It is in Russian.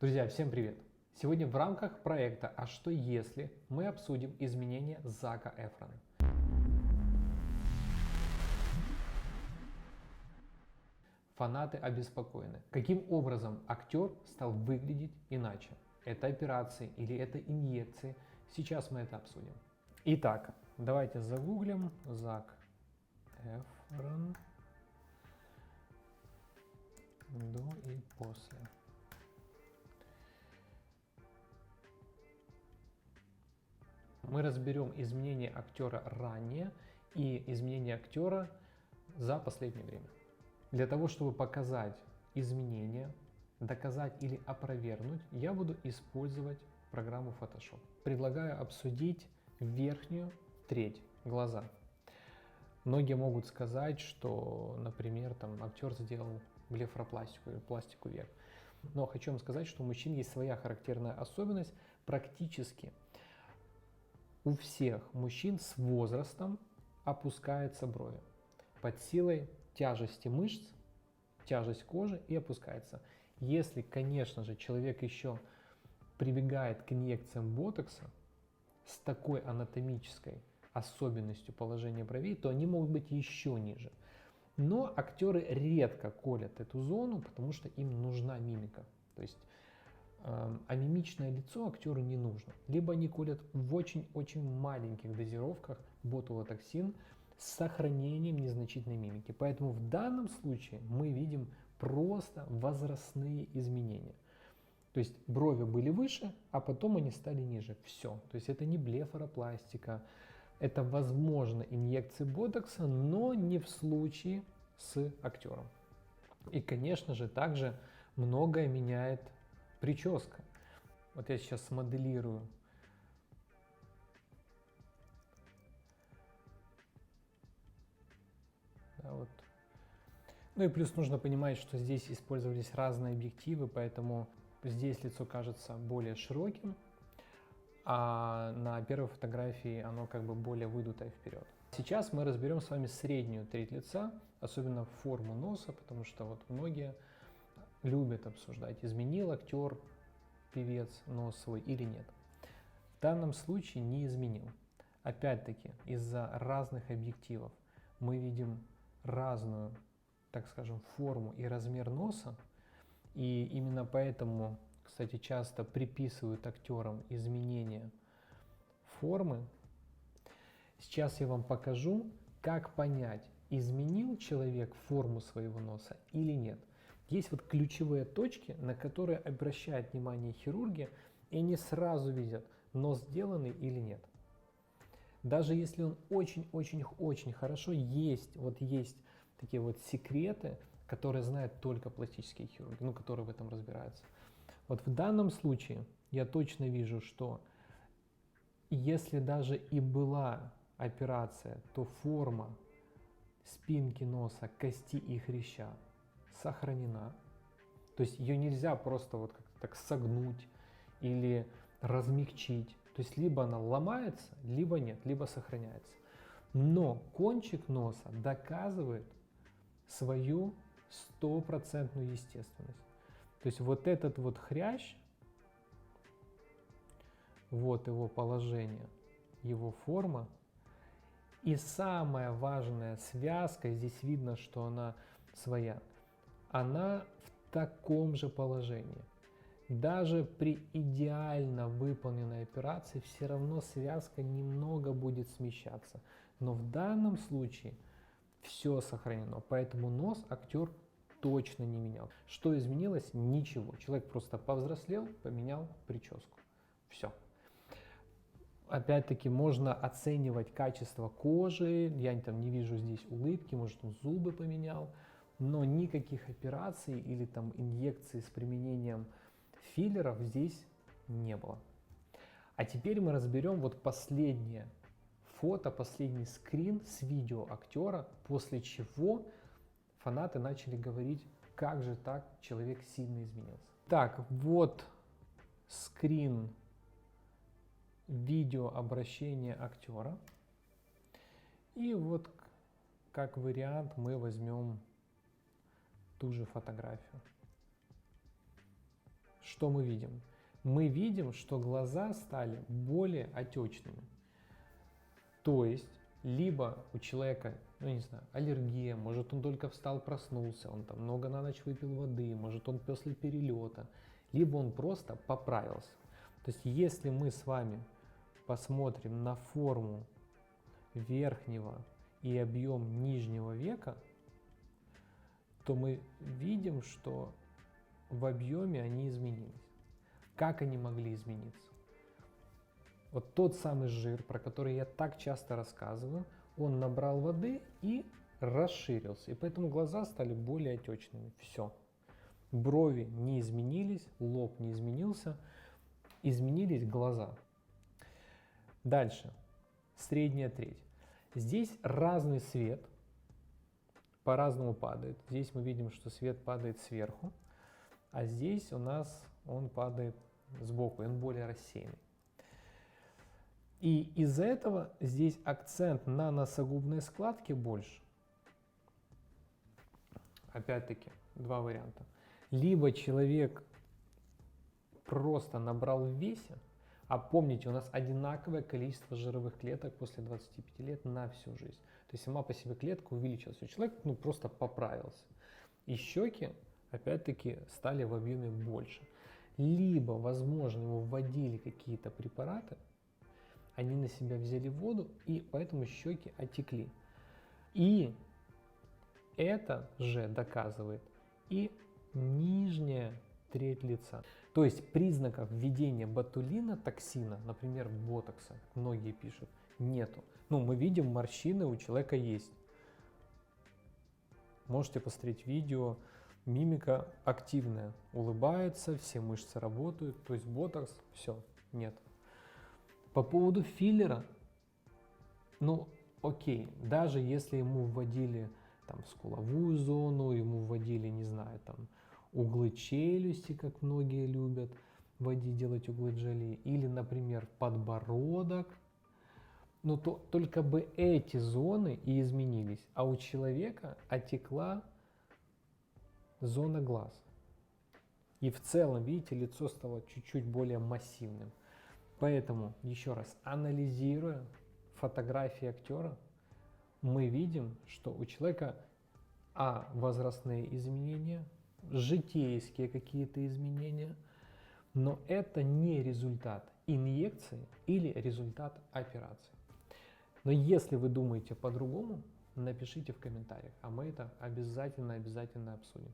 Друзья, всем привет! Сегодня в рамках проекта «А что если» мы обсудим изменения Зака Эфрона. Фанаты обеспокоены. Каким образом актер стал выглядеть иначе? Это операции или это инъекции? Сейчас мы это обсудим. Итак, давайте загуглим Зак Эфрон до и после. Мы разберем изменения актера ранее и изменения актера за последнее время. Для того, чтобы показать изменения, доказать или опровергнуть, я буду использовать программу Photoshop. Предлагаю обсудить верхнюю треть глаза. Многие могут сказать, что, например, актер сделал блефаропластику или пластику век. Но хочу вам сказать, что у мужчин есть своя характерная особенность. Практически у всех мужчин с возрастом опускаются брови под силой тяжести мышц, тяжесть кожи и опускается. Если, конечно же, человек еще прибегает к инъекциям ботокса с такой анатомической особенностью положения бровей, то они могут быть еще ниже. Но актеры редко колят эту зону, потому что им нужна мимика. То есть мимичное лицо актеру не нужно. Либо они колят в очень-очень маленьких дозировках ботулотоксин с сохранением незначительной мимики. Поэтому в данном случае мы видим просто возрастные изменения. То есть брови были выше, а потом они стали ниже. Все. То есть это не блефаропластика. Это, возможно, инъекции ботокса, но не в случае с актером. И, конечно же, также многое меняет прическа. Вот я сейчас смоделирую. Да, вот. Ну и плюс нужно понимать, что здесь использовались разные объективы, поэтому здесь лицо кажется более широким, а на первой фотографии оно как бы более выдутое вперед. Сейчас мы разберем с вами среднюю треть лица, особенно форму носа, потому что вот многие любят обсуждать, изменил актер, певец нос свой или нет. В данном случае не изменил. Опять-таки, из-за разных объективов мы видим разную, так скажем, форму и размер носа. И именно поэтому, кстати, часто приписывают актерам изменения формы. Сейчас я вам покажу, как понять, изменил человек форму своего носа или нет. Есть вот ключевые точки, на которые обращают внимание хирурги, и они сразу видят, нос сделанный или нет. Даже если он очень-очень-очень хорошо, есть такие вот секреты, которые знают только пластические хирурги, которые в этом разбираются. Вот в данном случае я точно вижу, что если даже и была операция, то форма спинки носа, кости и хряща сохранена. То есть ее нельзя просто вот как-то так согнуть или размягчить. То есть либо она ломается, либо нет, либо сохраняется. Но кончик носа доказывает свою стопроцентную естественность. То есть вот этот вот хрящ, вот его положение, его форма. И самая важная связка, здесь видно, что она своя, она в таком же положении. Даже при идеально выполненной операции все равно связка немного будет смещаться. Но в данном случае все сохранено, поэтому нос актер точно не менял. Что изменилось? Ничего. Человек просто повзрослел, поменял прическу. Все. Опять-таки можно оценивать качество кожи, я не вижу здесь улыбки, может он зубы поменял, но никаких операций или инъекций с применением филлеров здесь не было. А теперь мы разберем вот последнее фото, последний скрин с видео актера, после чего фанаты начали говорить, как же так, человек сильно изменился. Так, вот скрин видеообращение актера. И вот как вариант мы возьмем ту же фотографию. что мы видим? Мы видим, что глаза стали более отечными. То есть, либо у человека, ну не знаю, аллергия, может он только встал, проснулся, он там много на ночь выпил воды, может он после перелета, либо он просто поправился. То есть, если мы с вами посмотрим на форму верхнего и объем нижнего века, то мы видим, что в объеме они изменились. Как они могли измениться? Вот тот самый жир, про который я так часто рассказываю, он набрал воды и расширился. И поэтому глаза стали более отечными. Все. Брови не изменились, лоб не изменился, изменились глаза. Дальше. Средняя треть. Здесь разный свет по-разному падает. Здесь мы видим, что свет падает сверху, а здесь у нас он падает сбоку, он более рассеянный. И из-за этого здесь акцент на носогубной складке больше. Опять-таки, два варианта. Либо человек просто набрал в весе, а помните, у нас одинаковое количество жировых клеток после 25 лет на всю жизнь. То есть сама по себе клетка увеличилась. У человека просто поправился. И щеки, опять-таки, стали в объеме больше. Либо, возможно, ему вводили какие-то препараты, они на себя взяли воду, и поэтому щеки отекли. И это же доказывает и нижняя треть лица. То есть признаков введения ботулина, токсина, например, ботокса, как многие пишут, нету. Мы видим, морщины у человека есть. Можете посмотреть видео, мимика активная, улыбается, все мышцы работают, то есть ботокс, все, нет. По поводу филлера, окей, даже если ему вводили там скуловую зону, ему вводили, не знаю, там углы челюсти, как многие любят вводить, делать углы джоли, или, например, подбородок, то только бы эти зоны и изменились, а у человека отекла зона глаз. И в целом, видите, лицо стало чуть-чуть более массивным. Поэтому, еще раз, анализируя фотографии актера, мы видим, что у человека возрастные изменения, житейские какие-то изменения, но это не результат инъекции или результат операции. Но если вы думаете по-другому, напишите в комментариях, а мы это обязательно обсудим.